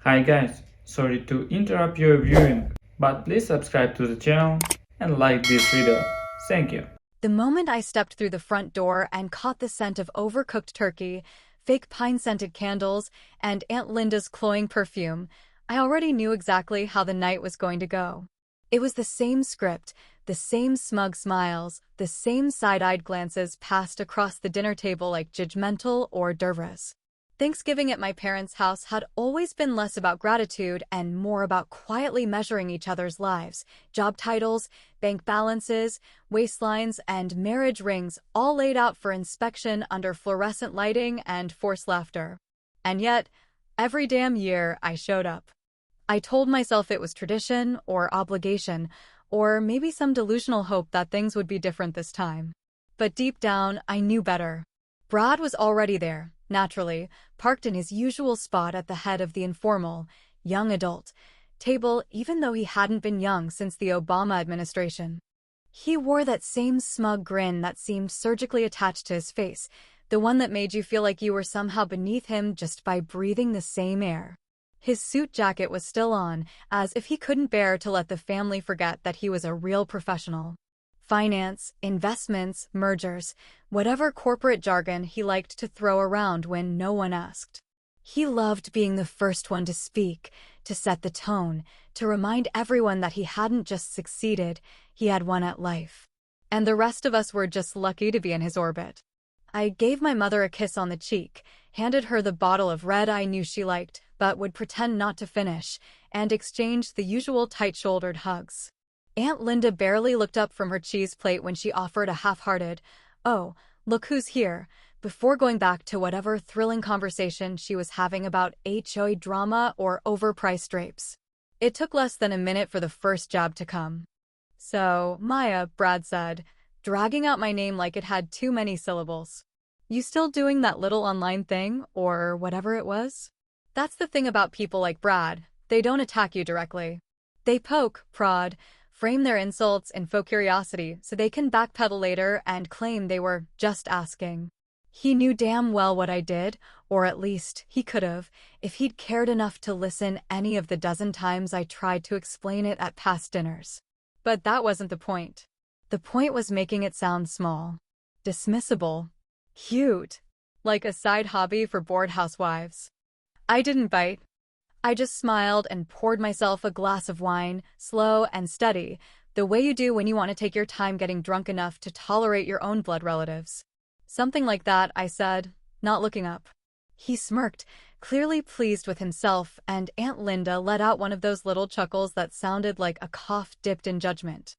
Hi guys, sorry to interrupt your viewing, but please subscribe to the channel and like this video. Thank you. The moment I stepped through the front door and caught the scent of overcooked turkey, fake pine-scented candles, and Aunt Linda's cloying perfume, I already knew exactly how the night was going to go. It was the same script, the same smug smiles, the same side-eyed glances passed across the dinner table like judgmental hors d'oeuvres. Thanksgiving at my parents' house had always been less about gratitude and more about quietly measuring each other's lives. Job titles, bank balances, waistlines, and marriage rings all laid out for inspection under fluorescent lighting and forced laughter. And yet, every damn year I showed up. I told myself it was tradition or obligation, or maybe some delusional hope that things would be different this time. But deep down, I knew better. Brad was already there, naturally, parked in his usual spot at the head of the informal, young adult table, even though he hadn't been young since the Obama administration. He wore that same smug grin that seemed surgically attached to his face, the one that made you feel like you were somehow beneath him just by breathing the same air. His suit jacket was still on, as if he couldn't bear to let the family forget that he was a real professional. Finance, investments, mergers, whatever corporate jargon he liked to throw around when no one asked. He loved being the first one to speak, to set the tone, to remind everyone that he hadn't just succeeded, he had won at life. And the rest of us were just lucky to be in his orbit. I gave my mother a kiss on the cheek, handed her the bottle of red I knew she liked, but would pretend not to finish, and exchanged the usual tight-shouldered hugs. Aunt Linda barely looked up from her cheese plate when she offered a half-hearted, "Oh, look who's here," before going back to whatever thrilling conversation she was having about HOA drama or overpriced drapes. It took less than a minute for the first jab to come. "So, Maya," Brad said, dragging out my name like it had too many syllables. "You still doing that little online thing, or whatever it was?" That's the thing about people like Brad, they don't attack you directly. They poke, prod, frame their insults in faux curiosity so they can backpedal later and claim they were just asking. He knew damn well what I did, or at least he could have, if he'd cared enough to listen any of the dozen times I tried to explain it at past dinners. But that wasn't the point. The point was making it sound small, dismissible, cute, like a side hobby for bored housewives. I didn't bite. I just smiled and poured myself a glass of wine, slow and steady, the way you do when you want to take your time getting drunk enough to tolerate your own blood relatives. "Something like that," I said, not looking up. He smirked, clearly pleased with himself, and Aunt Linda let out one of those little chuckles that sounded like a cough dipped in judgment.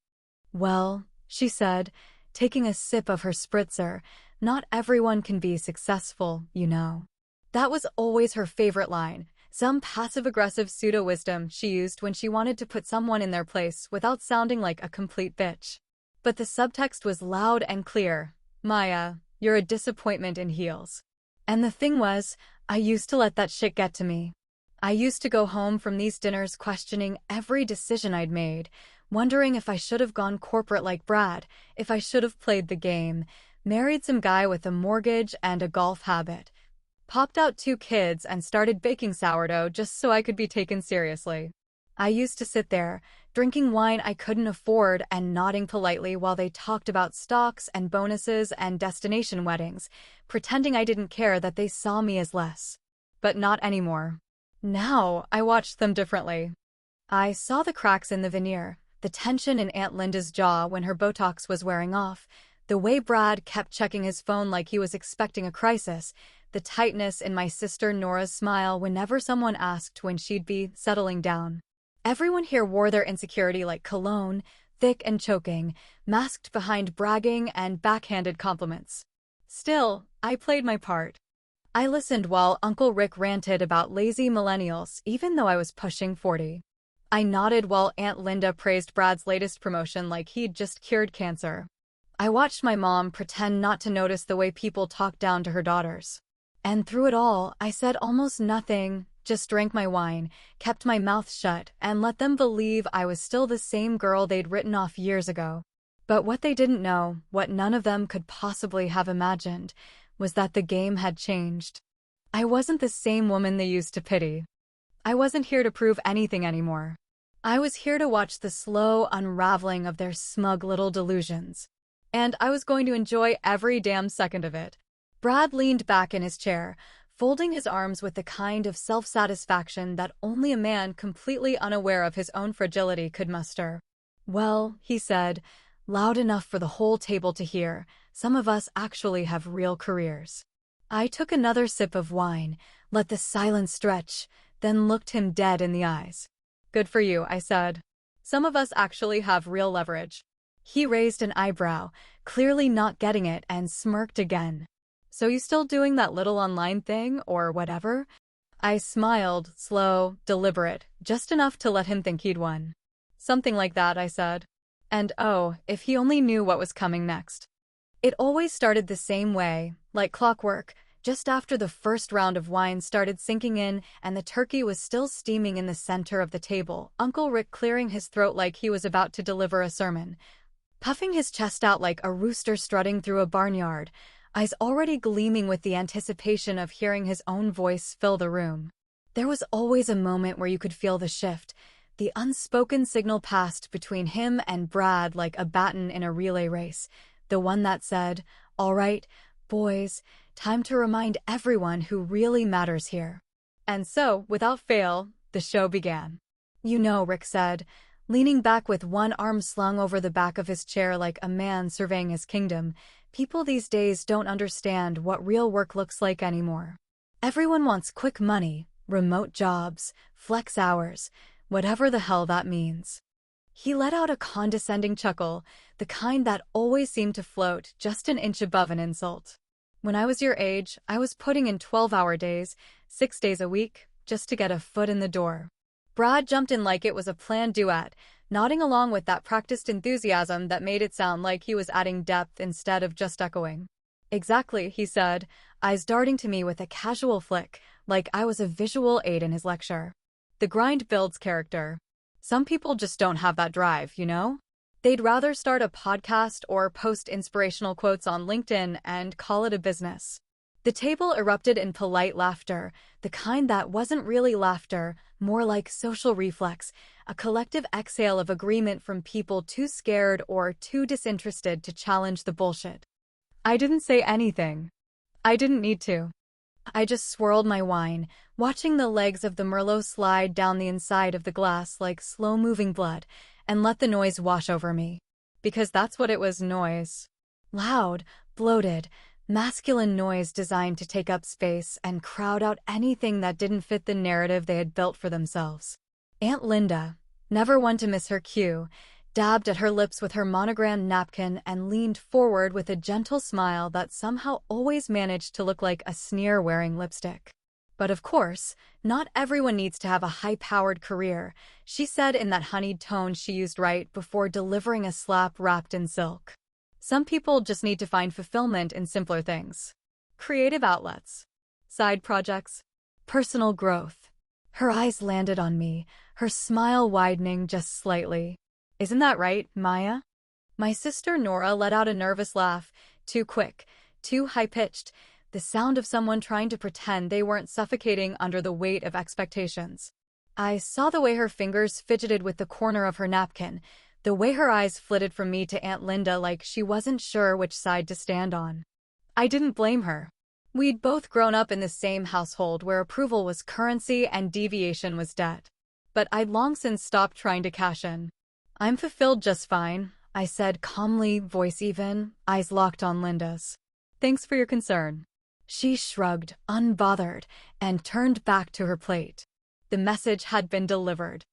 "Well," she said, taking a sip of her spritzer, "not everyone can be successful, you know." That was always her favorite line, some passive-aggressive pseudo-wisdom she used when she wanted to put someone in their place without sounding like a complete bitch. But the subtext was loud and clear. "Maya, you're a disappointment in heels." And the thing was, I used to let that shit get to me. I used to go home from these dinners questioning every decision I'd made, wondering if I should have gone corporate like Brad, if I should have played the game, married some guy with a mortgage and a golf habit, popped out 2 kids and started baking sourdough just so I could be taken seriously. I used to sit there, drinking wine I couldn't afford and nodding politely while they talked about stocks and bonuses and destination weddings, pretending I didn't care that they saw me as less. But not anymore. Now, I watched them differently. I saw the cracks in the veneer, the tension in Aunt Linda's jaw when her Botox was wearing off, the way Brad kept checking his phone like he was expecting a crisis, the tightness in my sister Nora's smile whenever someone asked when she'd be settling down. Everyone here wore their insecurity like cologne, thick and choking, masked behind bragging and backhanded compliments. Still, I played my part. I listened while Uncle Rick ranted about lazy millennials even though I was pushing 40. I nodded while Aunt Linda praised Brad's latest promotion like he'd just cured cancer. I watched my mom pretend not to notice the way people talked down to her daughters. And through it all, I said almost nothing, just drank my wine, kept my mouth shut, and let them believe I was still the same girl they'd written off years ago. But what they didn't know, what none of them could possibly have imagined, was that the game had changed. I wasn't the same woman they used to pity. I wasn't here to prove anything anymore. I was here to watch the slow unraveling of their smug little delusions. And I was going to enjoy every damn second of it. Brad leaned back in his chair, folding his arms with the kind of self-satisfaction that only a man completely unaware of his own fragility could muster. "Well," he said, loud enough for the whole table to hear, "some of us actually have real careers." I took another sip of wine, let the silence stretch, then looked him dead in the eyes. "Good for you," I said. "Some of us actually have real leverage." He raised an eyebrow, clearly not getting it, and smirked again. "So you still doing that little online thing, or whatever?" I smiled, slow, deliberate, just enough to let him think he'd won. "Something like that," I said. And oh, if he only knew what was coming next. It always started the same way, like clockwork. Just after the first round of wine started sinking in and the turkey was still steaming in the center of the table, Uncle Rick clearing his throat like he was about to deliver a sermon, puffing his chest out like a rooster strutting through a barnyard, eyes already gleaming with the anticipation of hearing his own voice fill the room. There was always a moment where you could feel the shift. The unspoken signal passed between him and Brad like a baton in a relay race, the one that said, "All right, boys, time to remind everyone who really matters here." And so, without fail, the show began. "You know," Rick said, leaning back with one arm slung over the back of his chair like a man surveying his kingdom, "people these days don't understand what real work looks like anymore. Everyone wants quick money, remote jobs, flex hours, whatever the hell that means." He let out a condescending chuckle, the kind that always seemed to float just an inch above an insult. "When I was your age, I was putting in 12-hour days, 6 days a week, just to get a foot in the door." Brad jumped in like it was a planned duet, nodding along with that practiced enthusiasm that made it sound like he was adding depth instead of just echoing. "Exactly," he said, eyes darting to me with a casual flick, like I was a visual aid in his lecture. "The grind builds character. Some people just don't have that drive, you know? They'd rather start a podcast or post inspirational quotes on LinkedIn and call it a business." The table erupted in polite laughter, the kind that wasn't really laughter, more like social reflex, a collective exhale of agreement from people too scared or too disinterested to challenge the bullshit. I didn't say anything. I didn't need to. I just swirled my wine, watching the legs of the Merlot slide down the inside of the glass like slow-moving blood, and let the noise wash over me. Because that's what it was, noise. Loud, bloated, masculine noise designed to take up space and crowd out anything that didn't fit the narrative they had built for themselves. Aunt Linda, never one to miss her cue, dabbed at her lips with her monogrammed napkin and leaned forward with a gentle smile that somehow always managed to look like a sneer wearing lipstick. "But of course, not everyone needs to have a high-powered career," she said in that honeyed tone she used right before delivering a slap wrapped in silk. "Some people just need to find fulfillment in simpler things. Creative outlets, side projects, personal growth." Her eyes landed on me, her smile widening just slightly. "Isn't that right, Maya?" My sister Nora let out a nervous laugh, too quick, too high-pitched, the sound of someone trying to pretend they weren't suffocating under the weight of expectations. I saw the way her fingers fidgeted with the corner of her napkin, the way her eyes flitted from me to Aunt Linda like she wasn't sure which side to stand on. I didn't blame her. We'd both grown up in the same household where approval was currency and deviation was debt. But I'd long since stopped trying to cash in. "I'm fulfilled just fine," I said calmly, voice even, eyes locked on Linda's. "Thanks for your concern." She shrugged, unbothered, and turned back to her plate. The message had been delivered.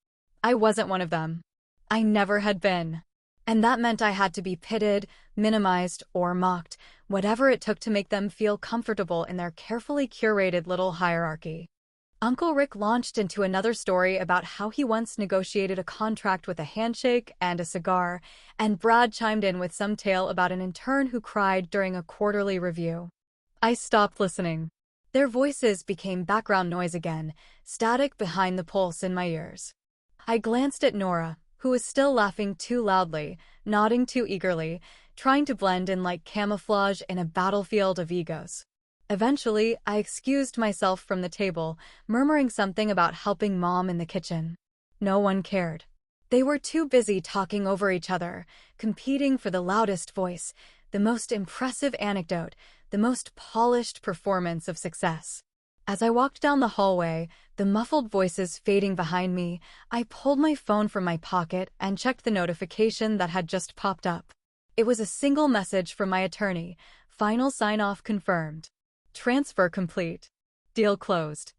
I wasn't one of them. I never had been. And that meant I had to be pitted, minimized, or mocked, whatever it took to make them feel comfortable in their carefully curated little hierarchy. Uncle Rick launched into another story about how he once negotiated a contract with a handshake and a cigar, and Brad chimed in with some tale about an intern who cried during a quarterly review. I stopped listening. Their voices became background noise again, static behind the pulse in my ears. I glanced at Nora, who was still laughing too loudly, nodding too eagerly, trying to blend in like camouflage in a battlefield of egos. Eventually, I excused myself from the table, murmuring something about helping Mom in the kitchen. No one cared. They were too busy talking over each other, competing for the loudest voice, the most impressive anecdote, the most polished performance of success. As I walked down the hallway, the muffled voices fading behind me, I pulled my phone from my pocket and checked the notification that had just popped up. It was a single message from my attorney. Final sign-off confirmed. Transfer complete. Deal closed.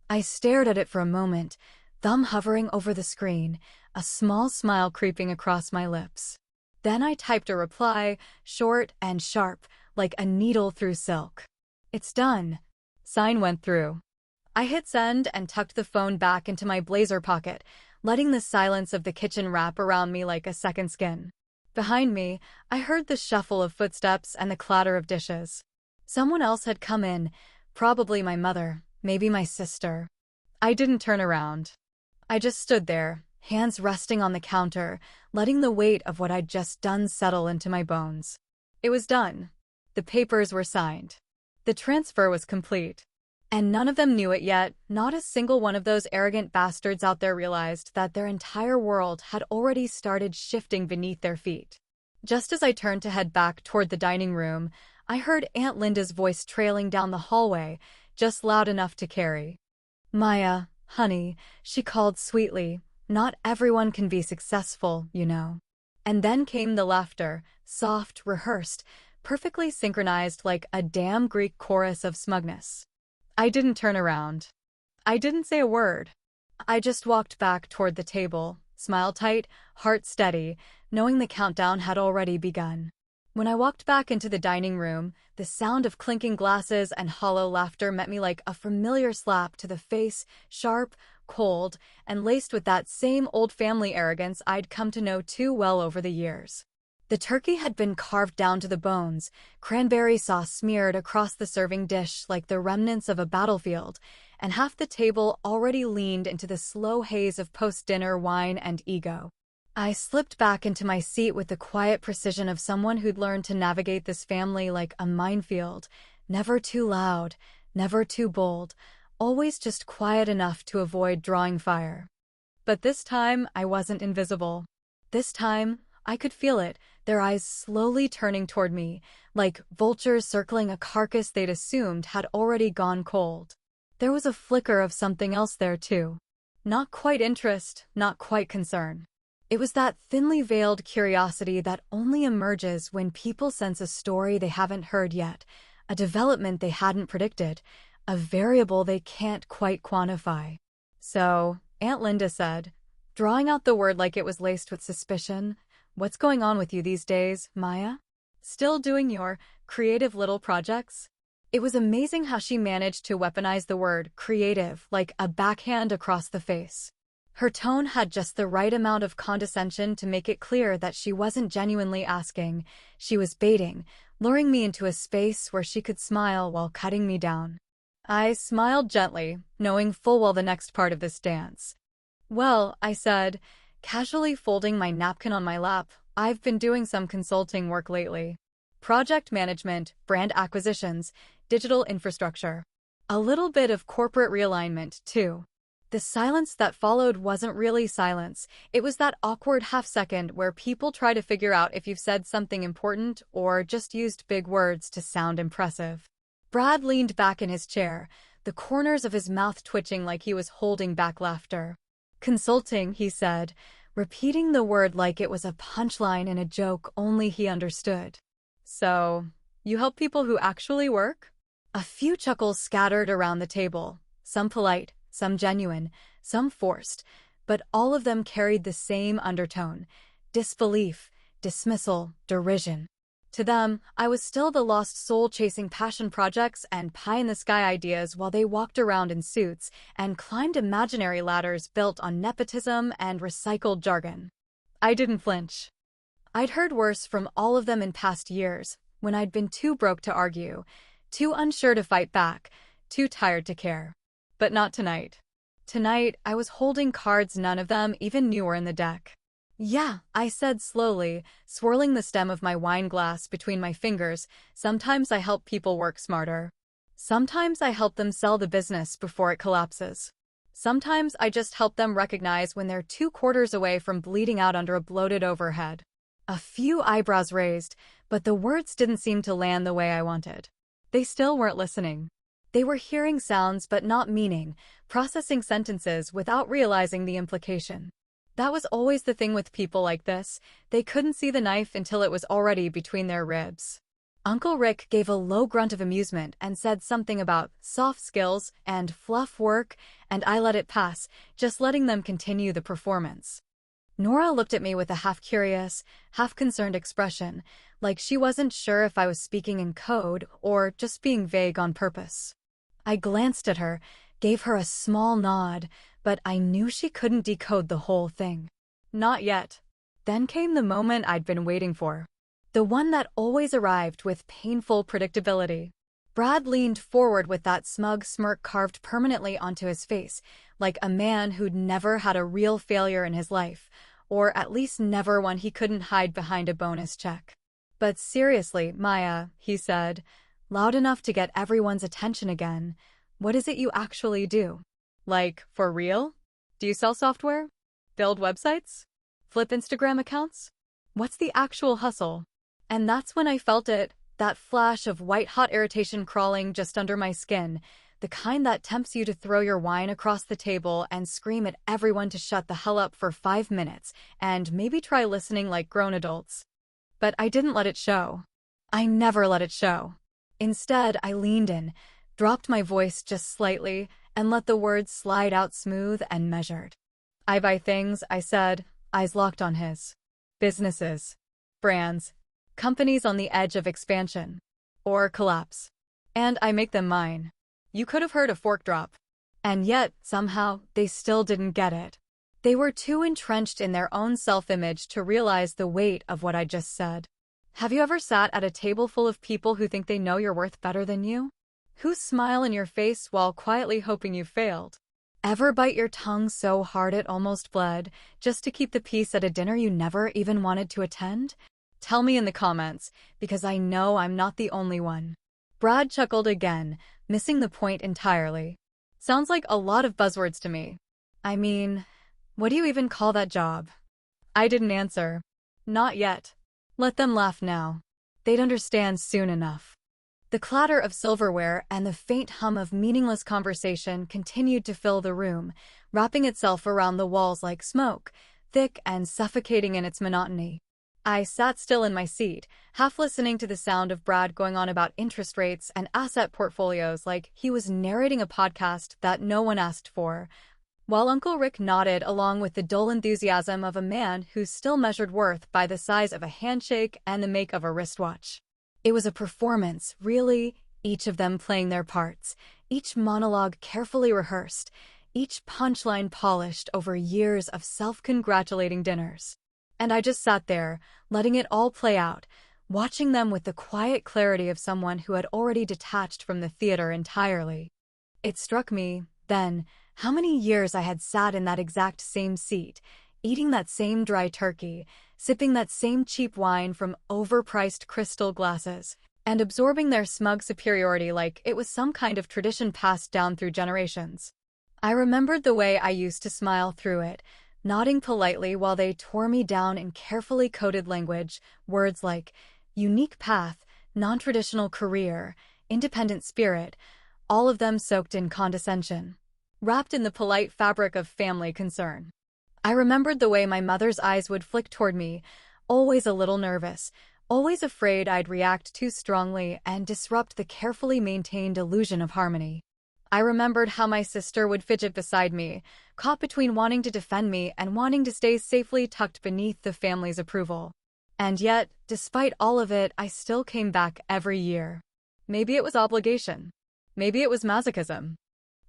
I stared at it for a moment, thumb hovering over the screen, a small smile creeping across my lips. Then I typed a reply, short and sharp, like a needle through silk. It's done. Sign went through. I hit send and tucked the phone back into my blazer pocket, letting the silence of the kitchen wrap around me like a second skin. Behind me, I heard the shuffle of footsteps and the clatter of dishes. Someone else had come in, probably my mother, maybe my sister. I didn't turn around. I just stood there, hands resting on the counter, letting the weight of what I'd just done settle into my bones. It was done. The papers were signed. The transfer was complete. And none of them knew it yet. Not a single one of those arrogant bastards out there realized that their entire world had already started shifting beneath their feet. Just as I turned to head back toward the dining room, I heard Aunt Linda's voice trailing down the hallway, just loud enough to carry. "Maya, honey," she called sweetly, "not everyone can be successful, you know." And then came the laughter, soft, rehearsed, perfectly synchronized like a damn Greek chorus of smugness. I didn't turn around. I didn't say a word. I just walked back toward the table, smile tight, heart steady, knowing the countdown had already begun. When I walked back into the dining room, the sound of clinking glasses and hollow laughter met me like a familiar slap to the face, sharp, cold, and laced with that same old family arrogance I'd come to know too well over the years. The turkey had been carved down to the bones, cranberry sauce smeared across the serving dish like the remnants of a battlefield, and half the table already leaned into the slow haze of post-dinner wine and ego. I slipped back into my seat with the quiet precision of someone who'd learned to navigate this family like a minefield, never too loud, never too bold, always just quiet enough to avoid drawing fire. But this time, I wasn't invisible. This time, I could feel it, their eyes slowly turning toward me, like vultures circling a carcass they'd assumed had already gone cold. There was a flicker of something else there, too. Not quite interest, not quite concern. It was that thinly veiled curiosity that only emerges when people sense a story they haven't heard yet, a development they hadn't predicted, a variable they can't quite quantify. "So," Aunt Linda said, drawing out the word like it was laced with suspicion, "what's going on with you these days, Maya? Still doing your creative little projects?" It was amazing how she managed to weaponize the word creative like a backhand across the face. Her tone had just the right amount of condescension to make it clear that she wasn't genuinely asking. She was baiting, luring me into a space where she could smile while cutting me down. I smiled gently, knowing full well the next part of this dance. "Well," I said, casually folding my napkin on my lap, "I've been doing some consulting work lately. Project management, brand acquisitions, digital infrastructure. A little bit of corporate realignment, too." The silence that followed wasn't really silence. It was that awkward half-second where people try to figure out if you've said something important or just used big words to sound impressive. Brad leaned back in his chair, the corners of his mouth twitching like he was holding back laughter. "Consulting," he said, repeating the word like it was a punchline in a joke only he understood. "So, you help people who actually work?" A few chuckles scattered around the table, some polite, some genuine, some forced, but all of them carried the same undertone: disbelief, dismissal, derision. To them, I was still the lost soul chasing passion projects and pie-in-the-sky ideas while they walked around in suits and climbed imaginary ladders built on nepotism and recycled jargon. I didn't flinch. I'd heard worse from all of them in past years, when I'd been too broke to argue, too unsure to fight back, too tired to care. But not tonight. Tonight, I was holding cards none of them even knew were in the deck. "Yeah," I said slowly, swirling the stem of my wine glass between my fingers. "Sometimes I help people work smarter." Sometimes I help them sell the business before it collapses. Sometimes I just help them recognize when they're 2 quarters away from bleeding out under a bloated overhead. A few eyebrows raised, but the words didn't seem to land the way I wanted. They still weren't listening. They were hearing sounds but not meaning, processing sentences without realizing the implication. That was always the thing with people like this. They couldn't see the knife until it was already between their ribs. Uncle Rick gave a low grunt of amusement and said something about soft skills and fluff work, and I let it pass, just letting them continue the performance. Nora looked at me with a half-curious, half-concerned expression, like she wasn't sure if I was speaking in code or just being vague on purpose. I glanced at her, gave her a small nod, but I knew she couldn't decode the whole thing. Not yet. Then came the moment I'd been waiting for. The one that always arrived with painful predictability. Brad leaned forward with that smug smirk carved permanently onto his face, like a man who'd never had a real failure in his life, or at least never one he couldn't hide behind a bonus check. "But seriously, Maya," he said, loud enough to get everyone's attention again, "what is it you actually do? Like, for real? Do you sell software? Build websites? Flip Instagram accounts? What's the actual hustle?" And that's when I felt it, that flash of white-hot irritation crawling just under my skin, the kind that tempts you to throw your wine across the table and scream at everyone to shut the hell up for 5 minutes and maybe try listening like grown adults. But I didn't let it show. I never let it show. Instead, I leaned in, dropped my voice just slightly, and let the words slide out smooth and measured. "I buy things," I said, eyes locked on his. "Businesses. Brands. Companies on the edge of expansion. Or collapse. And I make them mine." You could have heard a fork drop. And yet, somehow, they still didn't get it. They were too entrenched in their own self-image to realize the weight of what I just said. Have you ever sat at a table full of people who think they know your worth better than you? Who smile in your face while quietly hoping you failed? Ever bite your tongue so hard it almost bled, just to keep the peace at a dinner you never even wanted to attend? Tell me in the comments, because I know I'm not the only one. Brad chuckled again, missing the point entirely. "Sounds like a lot of buzzwords to me. I mean, what do you even call that job?" I didn't answer. Not yet. Let them laugh now. They'd understand soon enough. The clatter of silverware and the faint hum of meaningless conversation continued to fill the room, wrapping itself around the walls like smoke, thick and suffocating in its monotony. I sat still in my seat, half listening to the sound of Brad going on about interest rates and asset portfolios like he was narrating a podcast that no one asked for, while Uncle Rick nodded along with the dull enthusiasm of a man who still measured worth by the size of a handshake and the make of a wristwatch. It was a performance, really, each of them playing their parts, each monologue carefully rehearsed, each punchline polished over years of self-congratulating dinners. And I just sat there, letting it all play out, watching them with the quiet clarity of someone who had already detached from the theater entirely. It struck me, then, how many years I had sat in that exact same seat, eating that same dry turkey, sipping that same cheap wine from overpriced crystal glasses, and absorbing their smug superiority like it was some kind of tradition passed down through generations. I remembered the way I used to smile through it, nodding politely while they tore me down in carefully coded language, words like unique path, non-traditional career, independent spirit, all of them soaked in condescension, wrapped in the polite fabric of family concern. I remembered the way my mother's eyes would flick toward me, always a little nervous, always afraid I'd react too strongly and disrupt the carefully maintained illusion of harmony. I remembered how my sister would fidget beside me, caught between wanting to defend me and wanting to stay safely tucked beneath the family's approval. And yet, despite all of it, I still came back every year. Maybe it was obligation. Maybe it was masochism.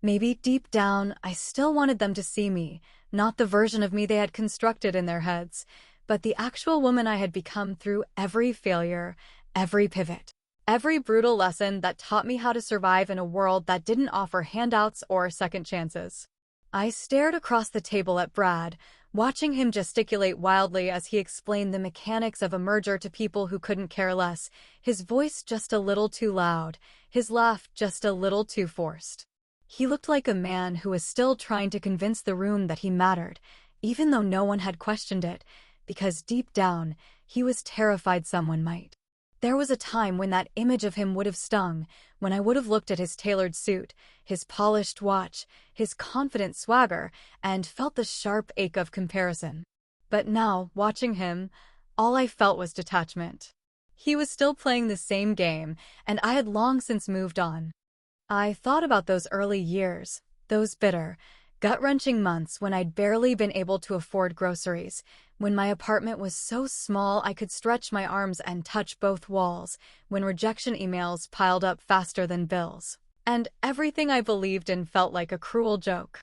Maybe deep down, I still wanted them to see me, not the version of me they had constructed in their heads, but the actual woman I had become through every failure, every pivot. Every brutal lesson that taught me how to survive in a world that didn't offer handouts or second chances. I stared across the table at Brad, Watching him gesticulate wildly as he explained the mechanics of a merger to people who couldn't care less, his voice just a little too loud, his laugh just a little too forced. He looked like a man who was still trying to convince the room that he mattered, even though no one had questioned it, because deep down, he was terrified someone might. There was a time when that image of him would have stung, when I would have looked at his tailored suit, his polished watch, his confident swagger, and felt the sharp ache of comparison. But now, watching him, all I felt was detachment. He was still playing the same game, and I had long since moved on. I thought about those early years, those bitter, gut-wrenching months when I'd barely been able to afford groceries, when my apartment was so small I could stretch my arms and touch both walls, when rejection emails piled up faster than bills, and everything I believed in felt like a cruel joke.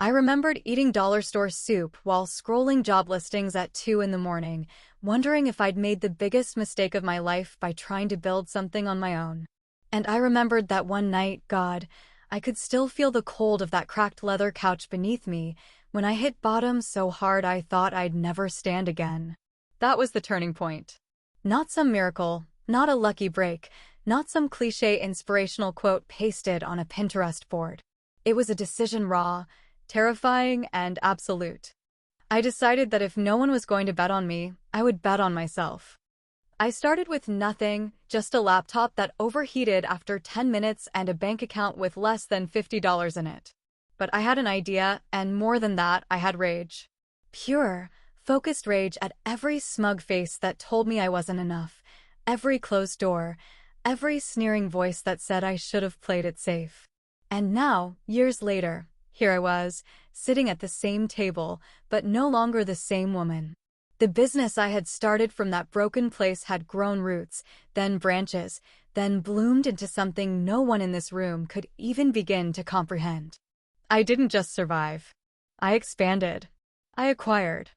I remembered eating dollar store soup while scrolling job listings at 2 in the morning, wondering if I'd made the biggest mistake of my life by trying to build something on my own. And I remembered that one night, God, I could still feel the cold of that cracked leather couch beneath me when I hit bottom so hard I thought I'd never stand again. That was the turning point. Not some miracle, not a lucky break, not some cliché inspirational quote pasted on a Pinterest board. It was a decision raw, terrifying, and absolute. I decided that if no one was going to bet on me, I would bet on myself. I started with nothing, just a laptop that overheated after 10 minutes and a bank account with less than $50 in it. But I had an idea, and more than that, I had rage. Pure, focused rage at every smug face that told me I wasn't enough, every closed door, every sneering voice that said I should have played it safe. And now, years later, here I was, sitting at the same table, but no longer the same woman. The business I had started from that broken place had grown roots, then branches, then bloomed into something no one in this room could even begin to comprehend. I didn't just survive. I expanded. I acquired.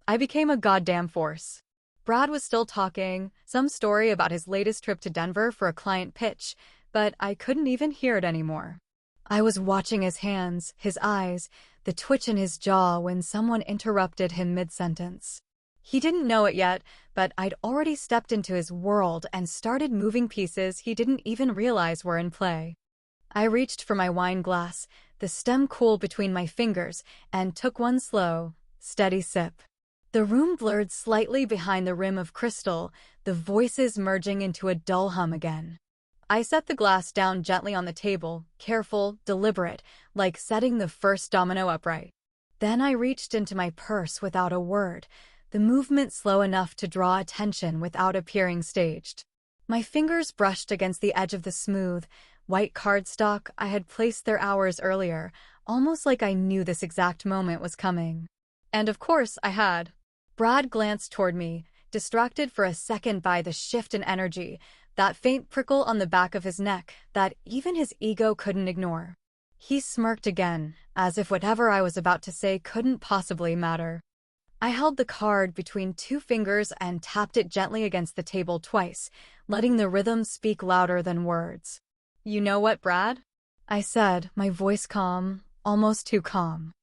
I became a goddamn force. Brad was still talking, some story about his latest trip to Denver for a client pitch, but I couldn't even hear it anymore. I was watching his hands, his eyes, the twitch in his jaw when someone interrupted him mid-sentence. He didn't know it yet, but I'd already stepped into his world and started moving pieces he didn't even realize were in play. I reached for my wine glass, the stem cool between my fingers, and took one slow, steady sip. The room blurred slightly behind the rim of crystal, the voices merging into a dull hum again. I set the glass down gently on the table, careful, deliberate, like setting the first domino upright. Then I reached into my purse without a word, the movement slow enough to draw attention without appearing staged. My fingers brushed against the edge of the smooth, white cardstock I had placed there hours earlier, almost like I knew this exact moment was coming. And of course I had. Brad glanced toward me, distracted for a second by the shift in energy, that faint prickle on the back of his neck that even his ego couldn't ignore. He smirked again, as if whatever I was about to say couldn't possibly matter. I held the card between 2 fingers and tapped it gently against the table twice, letting the rhythm speak louder than words. "You know what, Brad?" I said, my voice calm, almost too calm.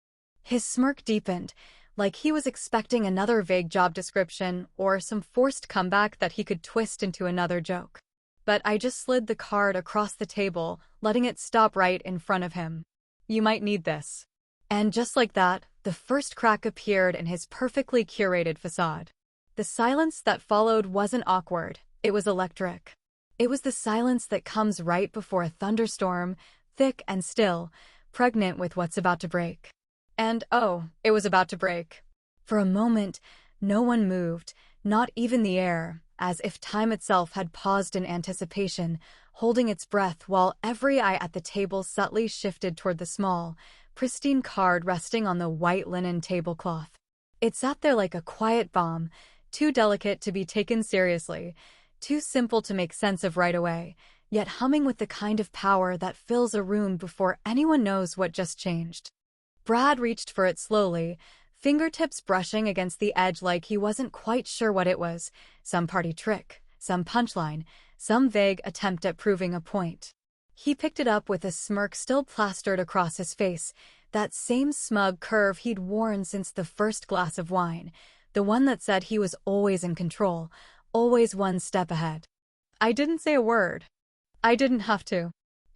His smirk deepened, like he was expecting another vague job description or some forced comeback that he could twist into another joke. But I just slid the card across the table, letting it stop right in front of him. "You might need this." And just like that, the first crack appeared in his perfectly curated facade. The silence that followed wasn't awkward, it was electric. It was the silence that comes right before a thunderstorm, thick and still, pregnant with what's about to break. And oh, it was about to break. For a moment, no one moved, not even the air, as if time itself had paused in anticipation, holding its breath while every eye at the table subtly shifted toward the small, pristine card resting on the white linen tablecloth. It sat there like a quiet bomb, too delicate to be taken seriously, too simple to make sense of right away, yet humming with the kind of power that fills a room before anyone knows what just changed. Brad reached for it slowly, fingertips brushing against the edge like he wasn't quite sure what it was, some party trick, some punchline, some vague attempt at proving a point. He picked it up with a smirk still plastered across his face, That same smug curve he'd worn since the first glass of wine, the one that said he was always in control, always one step ahead. I didn't say a word. I didn't have to.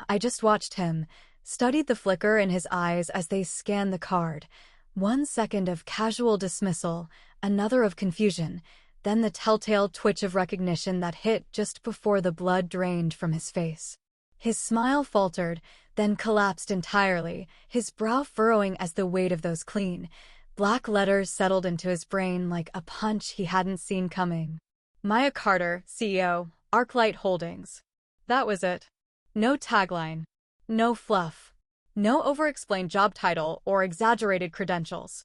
I just watched him, studied the flicker in his eyes as they scanned the card. 1 second of casual dismissal, another of confusion, then the telltale twitch of recognition that hit just before the blood drained from his face. His smile faltered, then collapsed entirely, his brow furrowing as the weight of those clean, black letters settled into his brain like a punch he hadn't seen coming. Maya Carter, CEO, ArcLight Holdings. That was it. No tagline. No fluff. No over-explained job title or exaggerated credentials.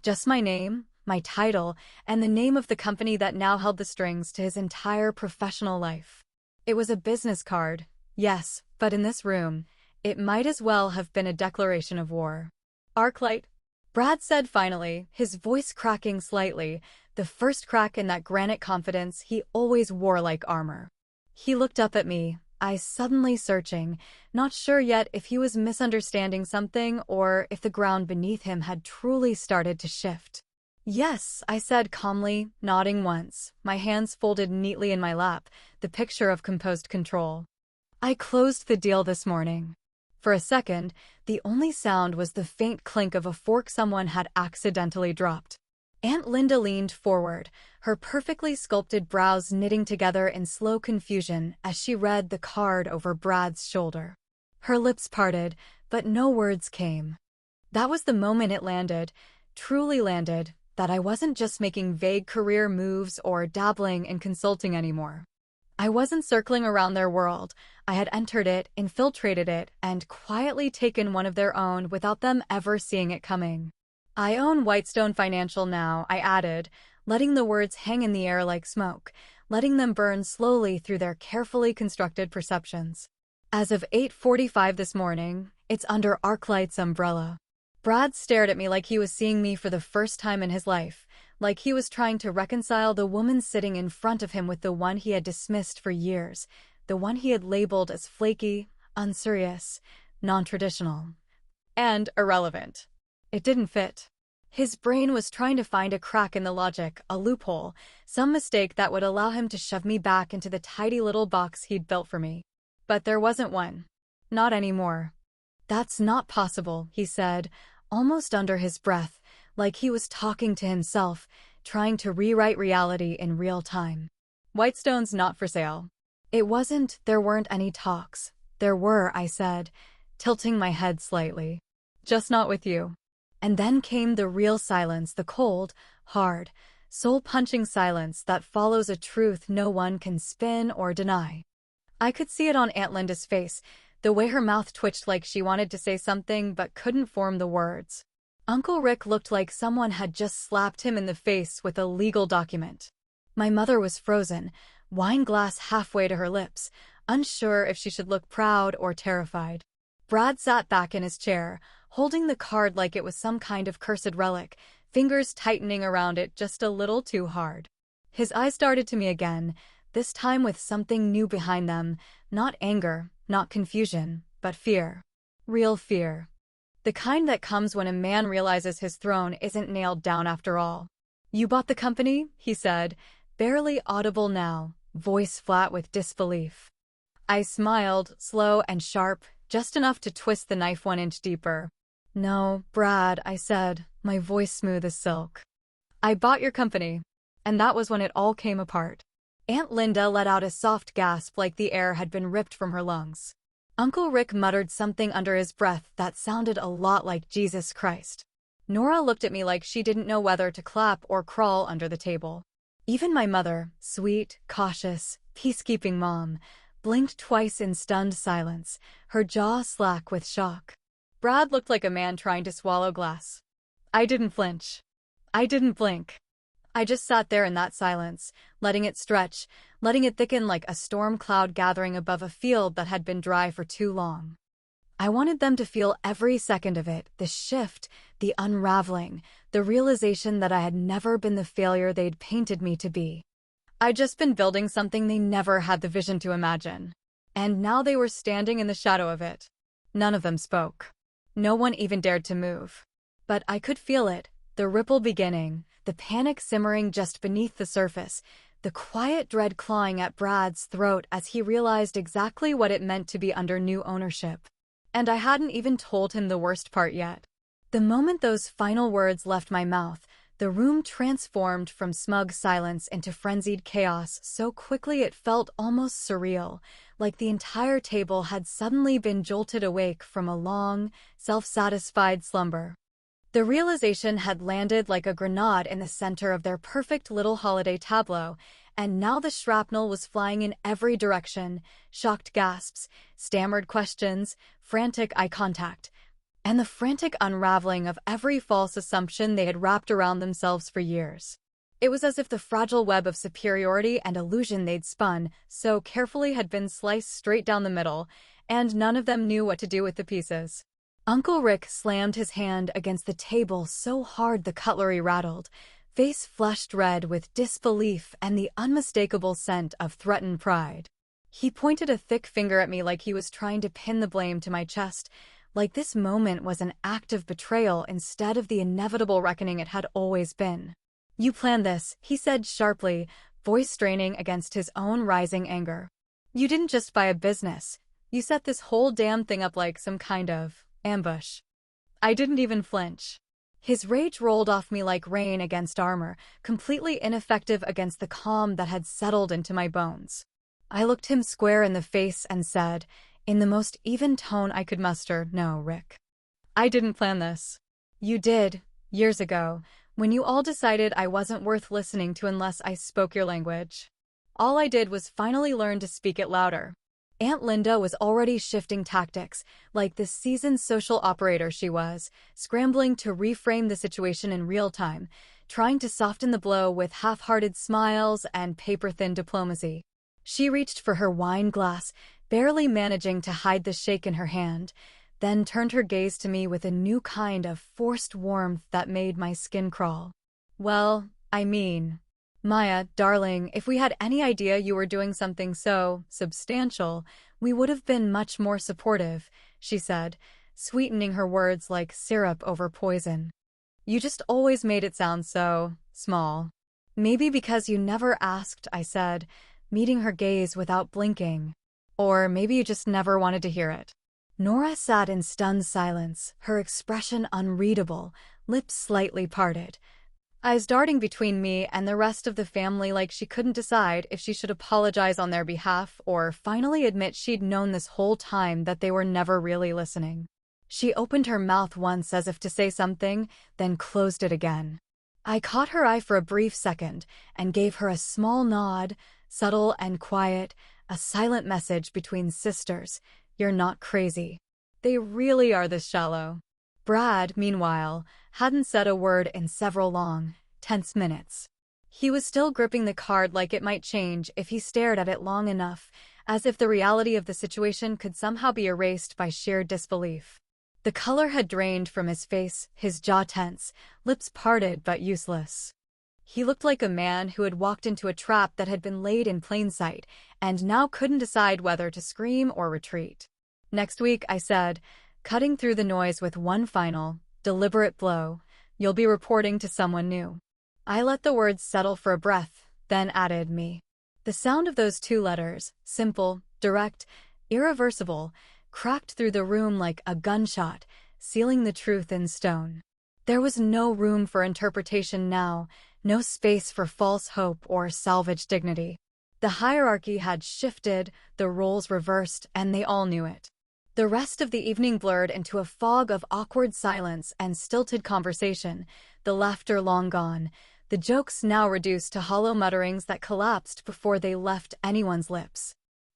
Just my name, my title, and the name of the company that now held the strings to his entire professional life. It was a business card, yes, but in this room, it might as well have been a declaration of war. ArcLight, Brad said finally, his voice cracking slightly, the first crack in that granite confidence he always wore like armor. He looked up at me, eyes suddenly searching, not sure yet if he was misunderstanding something or if the ground beneath him had truly started to shift. Yes, I said calmly, nodding once, my hands folded neatly in my lap, the picture of composed control. I closed the deal this morning. For a second, the only sound was the faint clink of a fork someone had accidentally dropped. Aunt Linda leaned forward, her perfectly sculpted brows knitting together in slow confusion as she read the card over Brad's shoulder. Her lips parted, but no words came. That was the moment it landed, truly landed, that I wasn't just making vague career moves or dabbling in consulting anymore. I wasn't circling around their world. I had entered it, infiltrated it, and quietly taken one of their own without them ever seeing it coming. I own Whitestone Financial now, I added, letting the words hang in the air like smoke, letting them burn slowly through their carefully constructed perceptions. As of 8:45 this morning, it's under ArcLight's umbrella. Brad stared at me like he was seeing me for the first time in his life, like he was trying to reconcile the woman sitting in front of him with the one he had dismissed for years, the one he had labeled as flaky, unserious, non-traditional, and irrelevant. It didn't fit. His brain was trying to find a crack in the logic, a loophole, some mistake that would allow him to shove me back into the tidy little box he'd built for me. But there wasn't one. Not anymore. That's not possible, he said, almost under his breath, like he was talking to himself, trying to rewrite reality in real time. Whitestone's not for sale. It wasn't, there weren't any talks. There were, I said, tilting my head slightly. Just not with you. And then came the real silence, the cold, hard, soul-punching silence that follows a truth no one can spin or deny. I could see it on Aunt Linda's face, the way her mouth twitched like she wanted to say something but couldn't form the words. Uncle Rick looked like someone had just slapped him in the face with a legal document. My mother was frozen, wine glass halfway to her lips, unsure if she should look proud or terrified. Brad sat back in his chair, holding the card like it was some kind of cursed relic, fingers tightening around it just a little too hard. His eyes darted to me again, this time with something new behind them, not anger, not confusion, but fear. Real fear. The kind that comes when a man realizes his throne isn't nailed down after all. You bought the company? He said, barely audible now, voice flat with disbelief. I smiled, slow and sharp, just enough to twist the knife 1 inch deeper. No, Brad, I said, my voice smooth as silk. I bought your company. And that was when it all came apart. Aunt Linda let out a soft gasp like the air had been ripped from her lungs. Uncle Rick muttered something under his breath that sounded a lot like Jesus Christ. Nora looked at me like she didn't know whether to clap or crawl under the table. Even my mother, sweet, cautious, peacekeeping mom, blinked twice in stunned silence, her jaw slack with shock. Brad looked like a man trying to swallow glass. I didn't flinch. I didn't blink. I just sat there in that silence, letting it stretch, letting it thicken like a storm cloud gathering above a field that had been dry for too long. I wanted them to feel every second of it, the shift, the unraveling, the realization that I had never been the failure they'd painted me to be. I'd just been building something they never had the vision to imagine. And now they were standing in the shadow of it. None of them spoke. No one even dared to move. But I could feel it, the ripple beginning, the panic simmering just beneath the surface, the quiet dread clawing at Brad's throat as he realized exactly what it meant to be under new ownership. And I hadn't even told him the worst part yet. The moment those final words left my mouth, the room transformed from smug silence into frenzied chaos so quickly it felt almost surreal, like the entire table had suddenly been jolted awake from a long, self-satisfied slumber. The realization had landed like a grenade in the center of their perfect little holiday tableau, and now the shrapnel was flying in every direction, shocked gasps, stammered questions, frantic eye contact, and the frantic unraveling of every false assumption they had wrapped around themselves for years. It was as if the fragile web of superiority and illusion they'd spun so carefully had been sliced straight down the middle, and none of them knew what to do with the pieces. Uncle Rick slammed his hand against the table so hard the cutlery rattled, face flushed red with disbelief and the unmistakable scent of threatened pride. He pointed a thick finger at me like he was trying to pin the blame to my chest, like this moment was an act of betrayal instead of the inevitable reckoning it had always been. "You planned this," he said sharply, voice straining against his own rising anger. "You didn't just buy a business. You set this whole damn thing up like some kind of ambush." I didn't even flinch. His rage rolled off me like rain against armor, completely ineffective against the calm that had settled into my bones. I looked him square in the face and said, in the most even tone I could muster, "No, Rick. I didn't plan this. You did, years ago, when you all decided I wasn't worth listening to unless I spoke your language. All I did was finally learn to speak it louder." Aunt Linda was already shifting tactics, like the seasoned social operator she was, scrambling to reframe the situation in real time, trying to soften the blow with half-hearted smiles and paper-thin diplomacy. She reached for her wine glass, barely managing to hide the shake in her hand, then turned her gaze to me with a new kind of forced warmth that made my skin crawl. "Well, I mean, Maya, darling, if we had any idea you were doing something so substantial, we would have been much more supportive," she said, sweetening her words like syrup over poison. "You just always made it sound so small." "Maybe because you never asked," I said, meeting her gaze without blinking. "Or maybe you just never wanted to hear it." Nora sat in stunned silence, her expression unreadable, lips slightly parted, eyes darting between me and the rest of the family like she couldn't decide if she should apologize on their behalf or finally admit she'd known this whole time that they were never really listening. She opened her mouth once as if to say something, then closed it again. I caught her eye for a brief second and gave her a small nod, subtle and quiet, a silent message between sisters. "You're not crazy. They really are this shallow." Brad, meanwhile, hadn't said a word in several long, tense minutes. He was still gripping the card like it might change if he stared at it long enough, as if the reality of the situation could somehow be erased by sheer disbelief. The color had drained from his face, his jaw tense, lips parted but useless. He looked like a man who had walked into a trap that had been laid in plain sight, and now couldn't decide whether to scream or retreat. "Next week," I said, cutting through the noise with one final, deliberate blow, "you'll be reporting to someone new." I let the words settle for a breath, then added me. The sound of those two letters, simple, direct, irreversible, cracked through the room like a gunshot, sealing the truth in stone. There was no room for interpretation now, no space for false hope or salvaged dignity. The hierarchy had shifted, the roles reversed, and they all knew it. The rest of the evening blurred into a fog of awkward silence and stilted conversation, the laughter long gone, the jokes now reduced to hollow mutterings that collapsed before they left anyone's lips.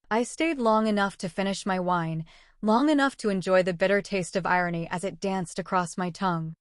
I stayed long enough to finish my wine, long enough to enjoy the bitter taste of irony as it danced across my tongue.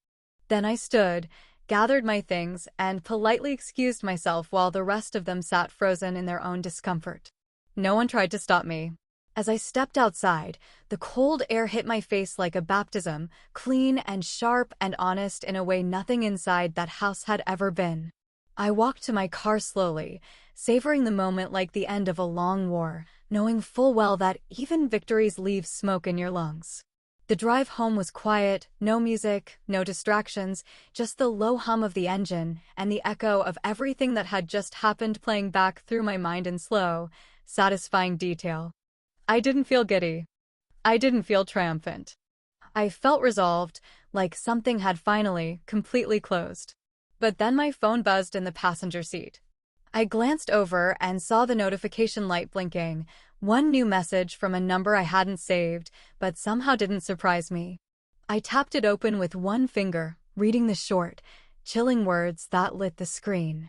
Then I stood, gathered my things, and politely excused myself while the rest of them sat frozen in their own discomfort. No one tried to stop me. As I stepped outside, the cold air hit my face like a baptism, clean and sharp and honest in a way nothing inside that house had ever been. I walked to my car slowly, savoring the moment like the end of a long war, knowing full well that even victories leave smoke in your lungs. The drive home was quiet, no music, no distractions, just the low hum of the engine and the echo of everything that had just happened playing back through my mind in slow, satisfying detail. I didn't feel giddy. I didn't feel triumphant. I felt resolved, like something had finally, completely closed. But then my phone buzzed in the passenger seat. I glanced over and saw the notification light blinking, one new message from a number I hadn't saved, but somehow didn't surprise me. I tapped it open with one finger, reading the short, chilling words that lit the screen.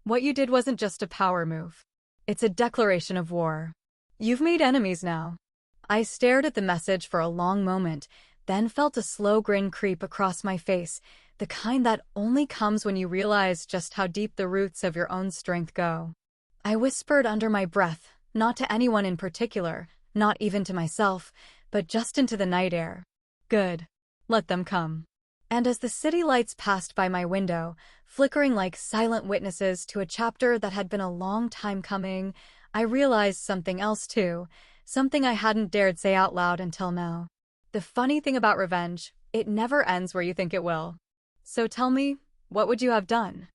What you did wasn't just a power move. It's a declaration of war. You've made enemies now. I stared at the message for a long moment, then felt a slow grin creep across my face, the kind that only comes when you realize just how deep the roots of your own strength go. I whispered under my breath, not to anyone in particular, not even to myself, but just into the night air. Good. Let them come. And as the city lights passed by my window, flickering like silent witnesses to a chapter that had been a long time coming, I realized something else too, something I hadn't dared say out loud until now. The funny thing about revenge, it never ends where you think it will. So tell me, what would you have done?